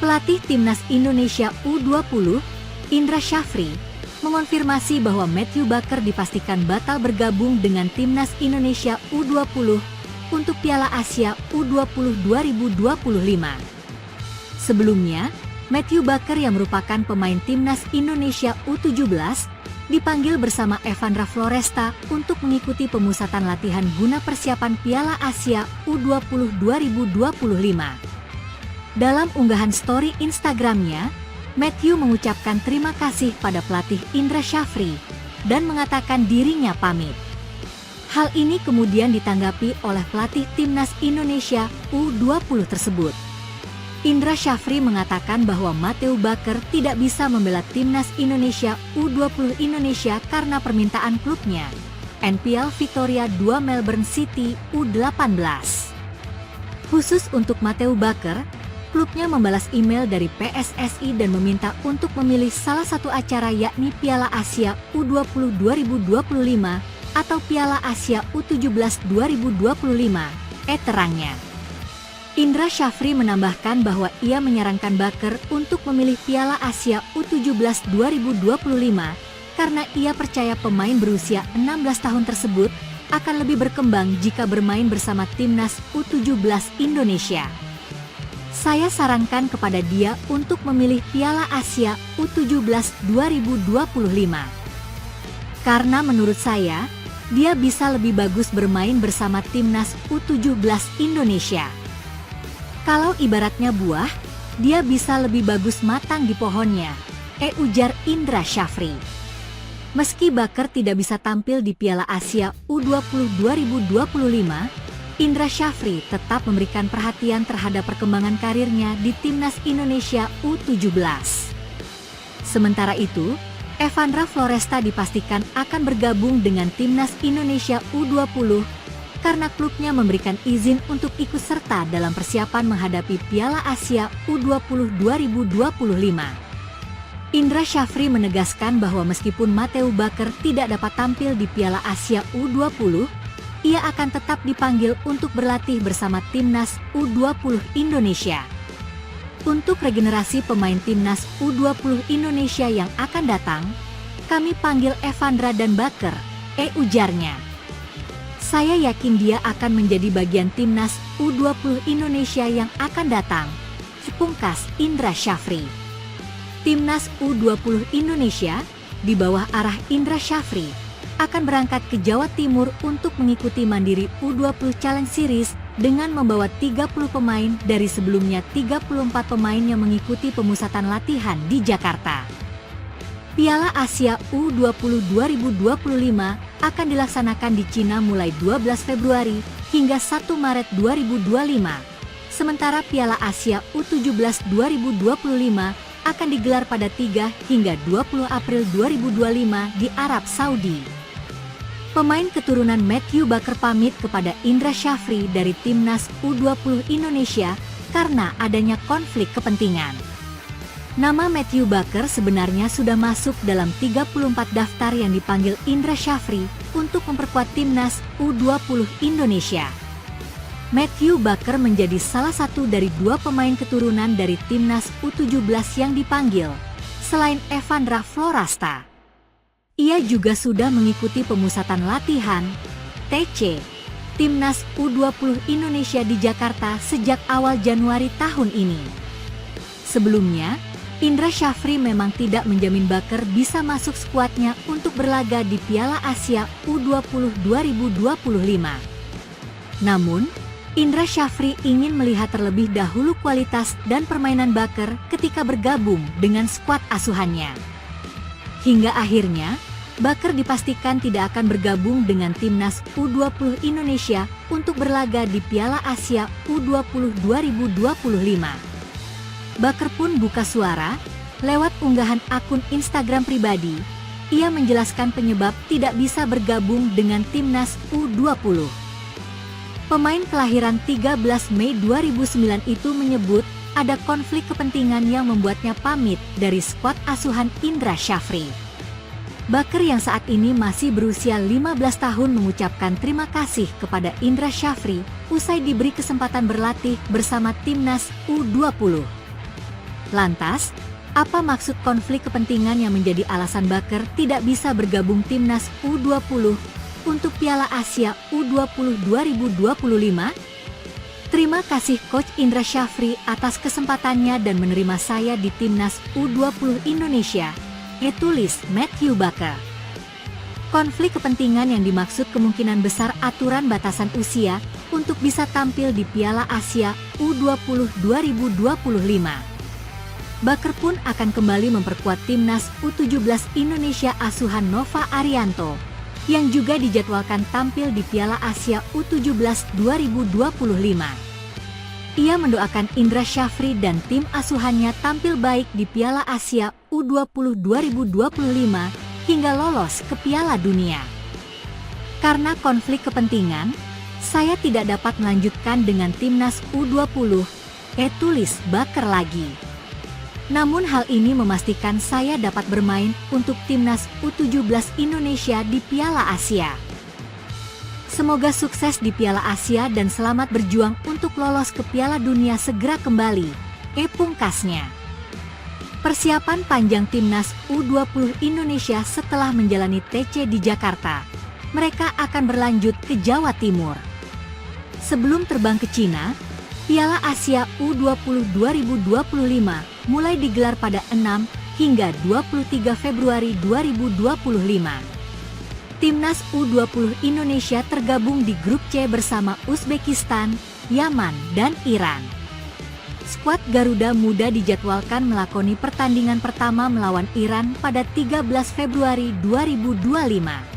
Pelatih Timnas Indonesia U20, Indra Syafri, mengonfirmasi bahwa Matthew Bakker dipastikan batal bergabung dengan Timnas Indonesia U20 untuk Piala Asia U20 2025. Sebelumnya, Matthew Bakker yang merupakan pemain Timnas Indonesia U17 dipanggil bersama Evandra Floresta untuk mengikuti pemusatan latihan guna persiapan Piala Asia U20 2025. Dalam unggahan story Instagramnya, Matthew mengucapkan terima kasih pada pelatih Indra Syafri dan mengatakan dirinya pamit. Hal ini kemudian ditanggapi oleh pelatih Timnas Indonesia U20 tersebut. Indra Syafri mengatakan bahwa Matthew Bakker tidak bisa membela Timnas Indonesia U20 Indonesia karena permintaan klubnya, NPL Victoria 2 Melbourne City U18. Khusus untuk Matthew Bakker, klubnya membalas email dari PSSI dan meminta untuk memilih salah satu acara yakni Piala Asia U20 2025 atau Piala Asia U17 2025, terangnya. Indra Syafri menambahkan bahwa ia menyarankan Bakker untuk memilih Piala Asia U17 2025 karena ia percaya pemain berusia 16 tahun tersebut akan lebih berkembang jika bermain bersama Timnas U17 Indonesia. Saya sarankan kepada dia untuk memilih Piala Asia U17 2025. Karena menurut saya, dia bisa lebih bagus bermain bersama Timnas U17 Indonesia. Kalau ibaratnya buah, dia bisa lebih bagus matang di pohonnya, ujar Indra Syafri. Meski Bakker tidak bisa tampil di Piala Asia U20 2025, Indra Syafri tetap memberikan perhatian terhadap perkembangan karirnya di Timnas Indonesia U17. Sementara itu, Evandra Floresta dipastikan akan bergabung dengan Timnas Indonesia U20 karena klubnya memberikan izin untuk ikut serta dalam persiapan menghadapi Piala Asia U20 2025. Indra Syafri menegaskan bahwa meskipun Matthew Bakker tidak dapat tampil di Piala Asia U20, ia akan tetap dipanggil untuk berlatih bersama Timnas U20 Indonesia. Untuk regenerasi pemain Timnas U20 Indonesia yang akan datang, kami panggil Evandra dan Bakker, ujarnya. Saya yakin dia akan menjadi bagian Timnas U20 Indonesia yang akan datang, pungkas Indra Syafri. Timnas U20 Indonesia, di bawah arah Indra Syafri, akan berangkat ke Jawa Timur untuk mengikuti Mandiri U20 Challenge Series dengan membawa 30 pemain dari sebelumnya 34 pemain yang mengikuti pemusatan latihan di Jakarta. Piala Asia U20 2025 akan dilaksanakan di Cina mulai 12 Februari hingga 1 Maret 2025. Sementara Piala Asia U17 2025 akan digelar pada 3 hingga 20 April 2025 di Arab Saudi. Pemain keturunan Matthew Bakker pamit kepada Indra Syafri dari Timnas U20 Indonesia karena adanya konflik kepentingan. Nama Matthew Bakker sebenarnya sudah masuk dalam 34 daftar yang dipanggil Indra Syafri untuk memperkuat Timnas U20 Indonesia. Matthew Bakker menjadi salah satu dari 2 pemain keturunan dari Timnas U17 yang dipanggil, selain Evandra Floresta. Ia juga sudah mengikuti pemusatan latihan TC Timnas U20 Indonesia di Jakarta sejak awal Januari tahun ini. Sebelumnya, Indra Syafri memang tidak menjamin Bakker bisa masuk skuadnya untuk berlaga di Piala Asia U20 2025. Namun, Indra Syafri ingin melihat terlebih dahulu kualitas dan permainan Bakker ketika bergabung dengan skuad asuhannya. Hingga akhirnya, Bakker dipastikan tidak akan bergabung dengan Timnas U20 Indonesia untuk berlaga di Piala Asia U20 2025. Bakker pun buka suara, lewat unggahan akun Instagram pribadi. Ia menjelaskan penyebab tidak bisa bergabung dengan Timnas U20. Pemain kelahiran 13 Mei 2009 itu menyebut ada konflik kepentingan yang membuatnya pamit dari skuad asuhan Indra Syafri. Bakker yang saat ini masih berusia 15 tahun mengucapkan terima kasih kepada Indra Syafri usai diberi kesempatan berlatih bersama Timnas U20. Lantas, apa maksud konflik kepentingan yang menjadi alasan Baker tidak bisa bergabung timnas U20 untuk Piala Asia U20 2025? Terima kasih Coach Indra Syafri atas kesempatannya dan menerima saya di timnas U20 Indonesia, tulis Matthew Baker. Konflik kepentingan yang dimaksud kemungkinan besar aturan batasan usia untuk bisa tampil di Piala Asia U20 2025. Baker pun akan kembali memperkuat timnas U17 Indonesia asuhan Nova Arianto, yang juga dijadwalkan tampil di Piala Asia U17 2025. Ia mendoakan Indra Syafri dan tim asuhannya tampil baik di Piala Asia U20 2025 hingga lolos ke Piala Dunia. Karena konflik kepentingan, saya tidak dapat melanjutkan dengan timnas U20, tulis Baker lagi. Namun hal ini memastikan saya dapat bermain untuk timnas U17 Indonesia di Piala Asia. Semoga sukses di Piala Asia dan selamat berjuang untuk lolos ke Piala Dunia segera kembali, pungkasnya. Persiapan panjang timnas U20 Indonesia setelah menjalani TC di Jakarta. Mereka akan berlanjut ke Jawa Timur. Sebelum terbang ke Cina, Piala Asia U20 2025 mulai digelar pada 6 hingga 23 Februari 2025. Timnas U20 Indonesia tergabung di grup C bersama Uzbekistan, Yaman, dan Iran. Skuad Garuda Muda dijadwalkan melakoni pertandingan pertama melawan Iran pada 13 Februari 2025.